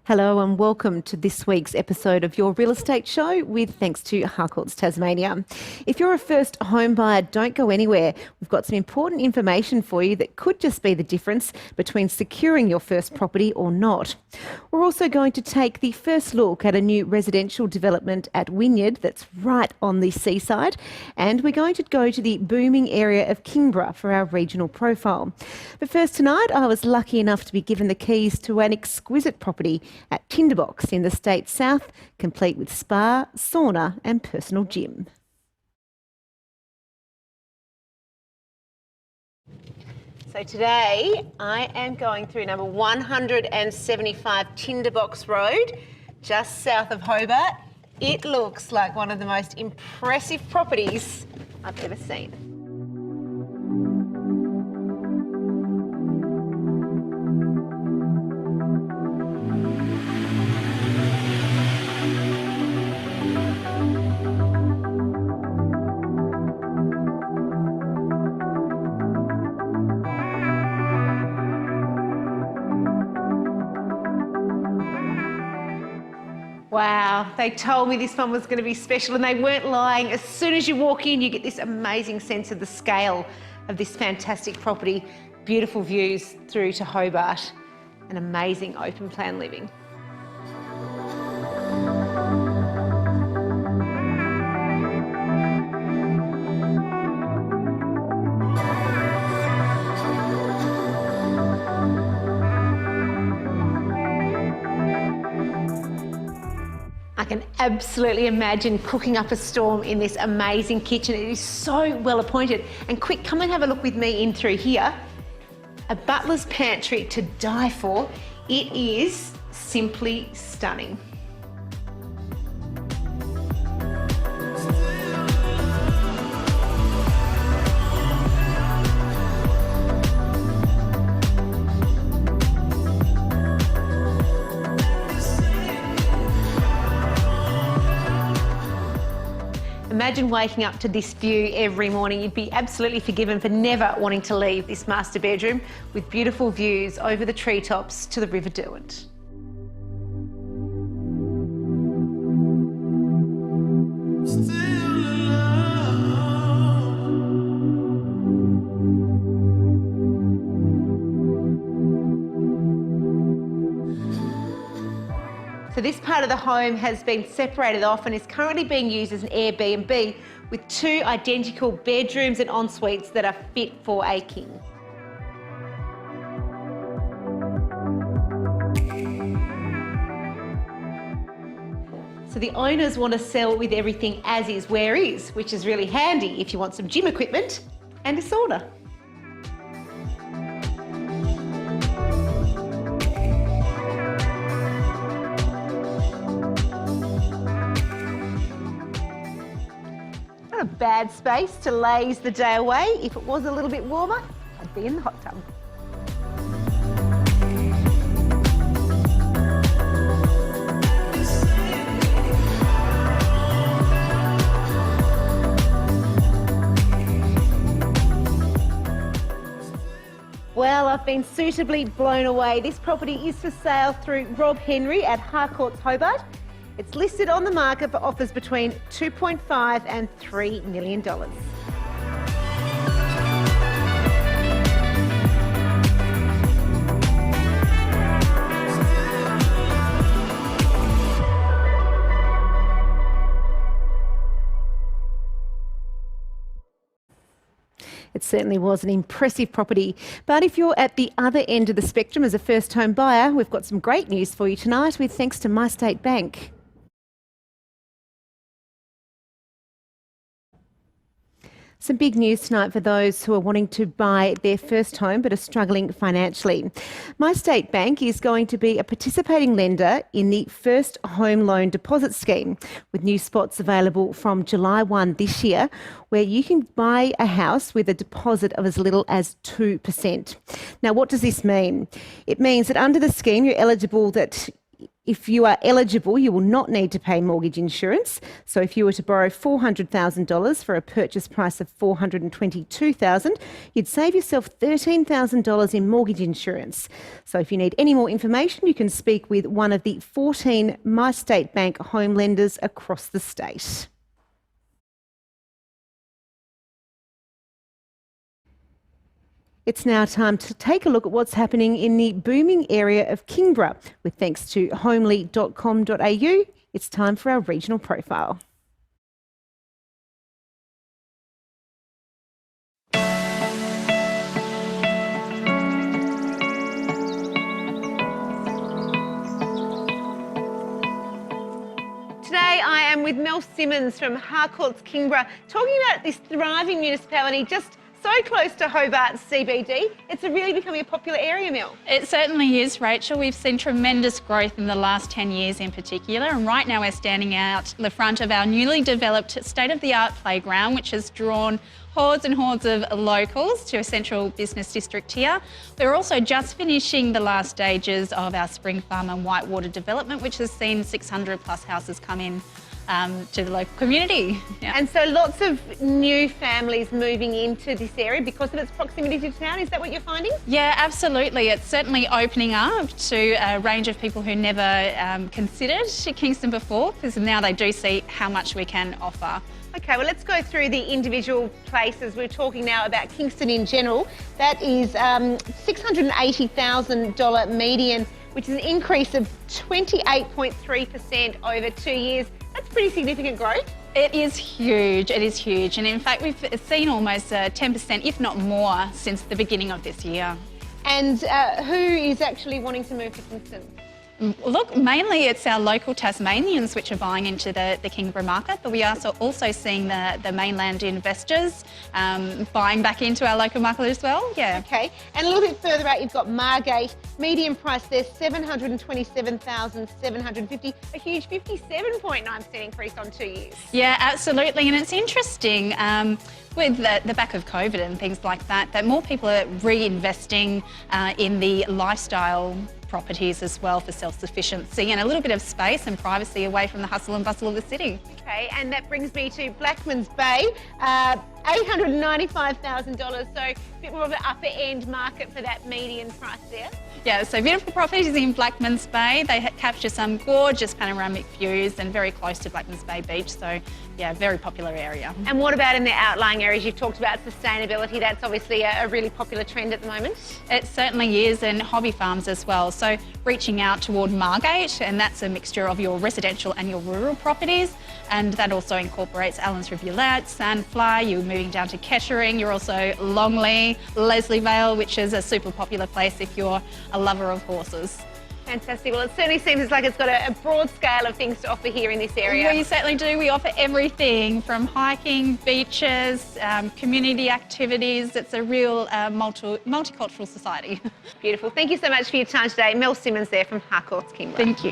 Hello and welcome to this week's episode of Your Real Estate Show with thanks to Harcourts Tasmania. If you're a first home buyer, don't go anywhere. We've got some important information for you that could just be the difference between securing your first property or not. We're also going to take the first look at a new residential development at Wynyard that's right on the seaside, and we're going to go to the booming area of Kingborough for our regional profile. But first tonight, I was lucky enough to be given the keys to an exquisite property at Tinderbox in the state south, complete with spa, sauna and personal gym. So today I am going through number 175 Tinderbox Road, just south of Hobart. It looks like one of the most impressive properties I've ever seen. Wow, they told me this one was going to be special and they weren't lying. As soon as you walk in, you get this amazing sense of the scale of this fantastic property. Beautiful views through to Hobart and amazing open plan living. I can absolutely imagine cooking up a storm in this amazing kitchen. It is so well appointed. And quick, come and have a look with me in through here. A butler's pantry to die for. It is simply stunning. Imagine waking up to this view every morning. You'd be absolutely forgiven for never wanting to leave this master bedroom with beautiful views over the treetops to the River Derwent. So this part of the home has been separated off and is currently being used as an Airbnb with two identical bedrooms and en-suites that are fit for a king. So the owners want to sell with everything as is, where is, which is really handy if you want some gym equipment and a sauna. Not a bad space to laze the day away. If it was a little bit warmer, I'd be in the hot tub. Well, I've been suitably blown away. This property is for sale through Rob Henry at Harcourts Hobart. It's listed on the market for offers between $2.5 and $3 million. It certainly was an impressive property. But if you're at the other end of the spectrum as a first home buyer, we've got some great news for you tonight with thanks to MyState Bank. Some big news tonight for those who are wanting to buy their first home but are struggling financially. MyState Bank is going to be a participating lender in the First Home Loan Deposit Scheme, with new spots available from July 1 this year, where you can buy a house with a deposit of as little as 2%. Now, what does this mean? It means that under the scheme, you're eligible that If you are eligible, you will not need to pay mortgage insurance. So if you were to borrow $400,000 for a purchase price of $422,000, you'd save yourself $13,000 in mortgage insurance. So if you need any more information, you can speak with one of the 14 MyState Bank home lenders across the state. It's now time to take a look at what's happening in the booming area of Kingborough. With thanks to homely.com.au, it's time for our regional profile. Today I am with Mel Simmons from Harcourts Kingborough, talking about this thriving municipality just so close to Hobart CBD. It's really becoming a popular area, Mel. It certainly is, Rachel. We've seen tremendous growth in the last 10 years in particular, and right now we're standing out the front of our newly developed state-of-the-art playground, which has drawn hordes and hordes of locals to a central business district here. We're also just finishing the last stages of our Spring Farm and Whitewater development, which has seen 600 plus houses come in to the local community. Yeah. And so lots of new families moving into this area because of its proximity to town. Is that what you're finding? Yeah, absolutely. It's certainly opening up to a range of people who never considered Kingston before, because now they do see how much we can offer. Okay, well, let's go through the individual places. We're talking now about Kingston in general. That is $680,000 median, which is an increase of 28.3% over 2 years. That's pretty significant growth. It is huge, it is huge. And in fact, we've seen almost 10%, if not more, since the beginning of this year. And who is actually wanting to move to Kingston? Look, mainly it's our local Tasmanians which are buying into the Kingborough market, but we are also seeing the mainland investors buying back into our local market as well. Yeah. Okay, and a little bit further out, you've got Margate. Median price there, $727,750, a huge 57.9% increase on 2 years. Yeah, absolutely, and it's interesting. With the back of COVID and things like that, that more people are reinvesting in the lifestyle properties as well for self-sufficiency and a little bit of space and privacy away from the hustle and bustle of the city. Okay, and that brings me to Blackman's Bay, $895,000, so a bit more of an upper end market for that median price there. Yeah, so beautiful properties in Blackman's Bay. They capture some gorgeous panoramic views and very close to Blackman's Bay Beach, so yeah, very popular area. And what about in the outlying areas? You've talked about sustainability. That's obviously a really popular trend at the moment. It certainly is, and hobby farms as well. So reaching out toward Margate, and that's a mixture of your residential and your rural properties, and that also incorporates Allens Rivulet, Sandfly. You're moving down to Kettering. You're also Longley, Leslie Vale, which is a super popular place if you're a lover of horses. Fantastic. Well, it certainly seems like it's got a broad scale of things to offer here in this area. We certainly do. We offer everything from hiking, beaches, community activities. It's a real multicultural society. Beautiful. Thank you so much for your time today. Mel Simmons there from Harcourts Kingborough. Thank you.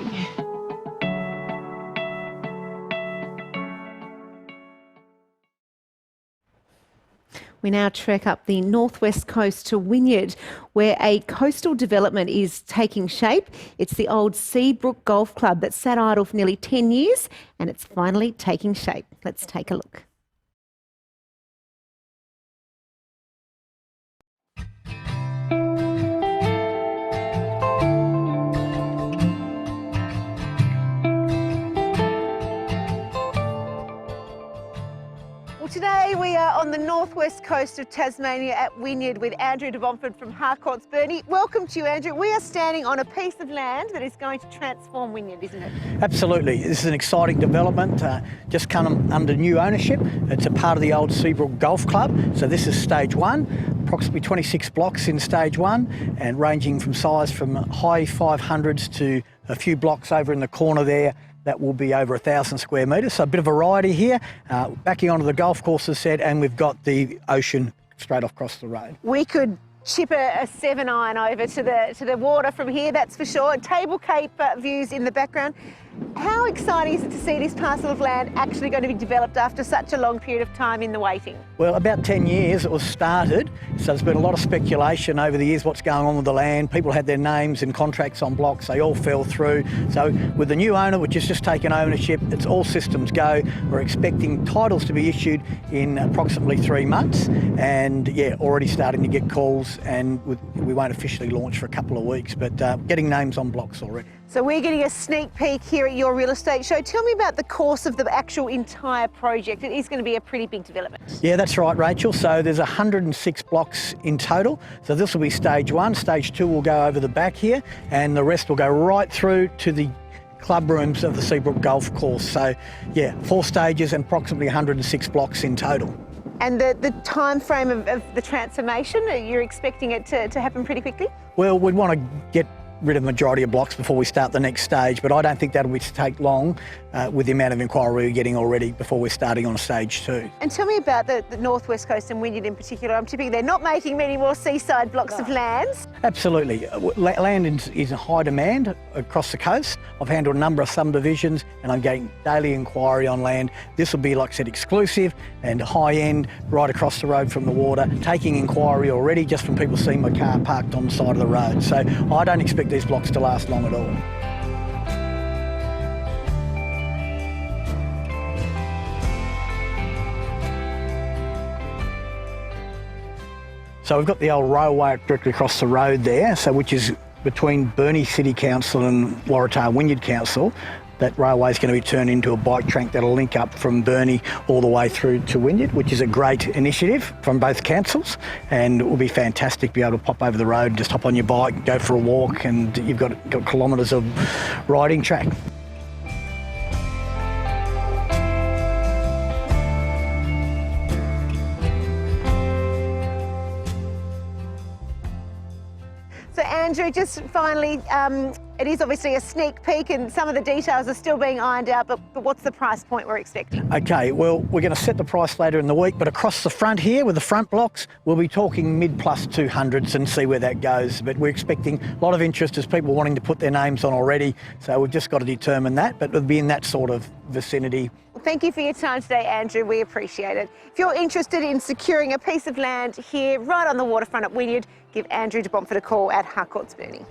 We now trek up the northwest coast to Wynyard, where a coastal development is taking shape. It's the old Seabrook Golf Club that sat idle for nearly 10 years, and it's finally taking shape. Let's take a look. Today we are on the northwest coast of Tasmania at Wynyard with Andrew de Bomford from Harcourts Burnie. Welcome to you, Andrew. We are standing on a piece of land that is going to transform Wynyard, isn't it? Absolutely. This is an exciting development, just come under new ownership. It's a part of the old Seabrook Golf Club. So this is stage one, approximately 26 blocks in stage one, and ranging from size from high 500s to a few blocks over in the corner there. That will be over 1,000 square metres, so a bit of variety here. Backing onto the golf course, as said, and we've got the ocean straight across the road. We could chip a 7-iron over to the water from here, that's for sure. Table Cape views in the background. How exciting is it to see this parcel of land actually going to be developed after such a long period of time in the waiting? Well, about 10 years it was started, so there's been a lot of speculation over the years what's going on with the land. People had their names and contracts on blocks, they all fell through. So with the new owner, which has just taken ownership, it's all systems go. We're expecting titles to be issued in approximately 3 months, and yeah, already starting to get calls, and we won't officially launch for a couple of weeks, but getting names on blocks already. So we're getting a sneak peek here at your real estate show. Tell me about the course of the actual entire project. It is going to be a pretty big development. Yeah, that's right, Rachel. So there's 106 blocks in total. So this will be stage 1. Stage 2 will go over the back here, and the rest will go right through to the club rooms of the Seabrook Golf Course. So yeah, 4 stages and approximately 106 blocks in total. And the time frame of the transformation, you're expecting it to happen pretty quickly? Well, we'd want to get rid of the majority of blocks before we start the next stage, but I don't think that'll take long with the amount of inquiry we're getting already before we're starting on stage 2. And tell me about the northwest coast and Wynyard in particular. I'm tipping they're not making many more seaside blocks of lands. Absolutely. Land is in high demand across the coast. I've handled a number of subdivisions and I'm getting daily inquiry on land. This will be, like I said, exclusive and high end right across the road from the water, taking inquiry already just from people seeing my car parked on the side of the road. So I don't expect these blocks to last long at all. So we've got the old railway directly across the road there, so which is between Burnie City Council and Waratah Wynyard Council. That railway is going to be turned into a bike track that'll link up from Burnie all the way through to Wynyard, which is a great initiative from both councils, and it will be fantastic to be able to pop over the road and just hop on your bike, go for a walk, and you've got kilometres of riding track. So Andrew, just finally, it is obviously a sneak peek and some of the details are still being ironed out, but what's the price point we're expecting? Okay, well, we're going to set the price later in the week, but across the front here with the front blocks, we'll be talking mid-plus 200s and see where that goes. But we're expecting a lot of interest as people wanting to put their names on already, so we've just got to determine that, but it'll be in that sort of vicinity. Well, thank you for your time today, Andrew. We appreciate it. If you're interested in securing a piece of land here right on the waterfront at Wynyard, give Andrew de Bomford a call at Harcourts Burnie.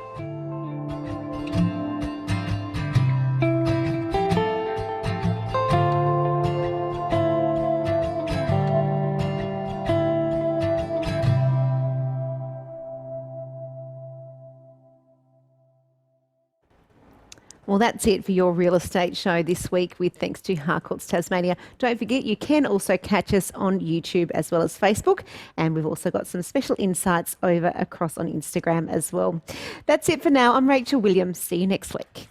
Well, that's it for your real estate show this week with thanks to Harcourts Tasmania. Don't forget, you can also catch us on YouTube as well as Facebook. And we've also got some special insights over across on Instagram as well. That's it for now. I'm Rachel Williams. See you next week.